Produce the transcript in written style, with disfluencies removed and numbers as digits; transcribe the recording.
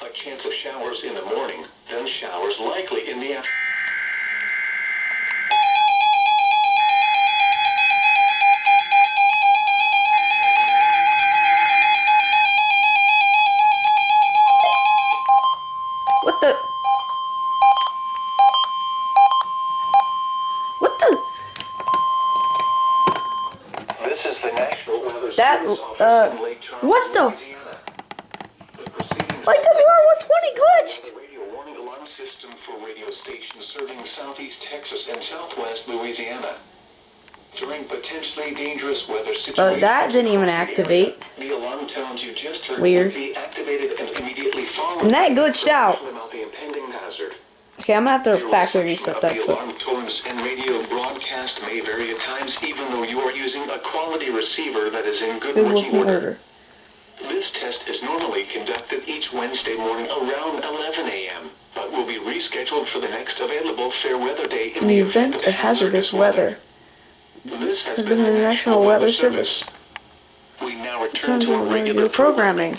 a chance of showers in the morning, then showers likely in the afternoon. What the? What the? This is the National Weather That, Service office in Lake Charles, what the? Louisiana. The proceedings My WR120 glitched! the radio warning alarm system for radio stations serving southeast Texas and southwest Louisiana. During potentially dangerous weather situations, that didn't even activate. the alarm tones you just heard Weird. will be activated and immediately followed. And that glitched out. About the impending hazard. Okay, I'm gonna have to Your factory reception reset of that the clip. alarm tones and radio broadcast may vary at times, even though you are using a quality receiver that is in good working order. This test is normally conducted each Wednesday morning around 11 a.m., but will be rescheduled for the next available fair weather day In the event of hazardous weather. This has Has been the National Weather Service. We now return to our Regular regular programming.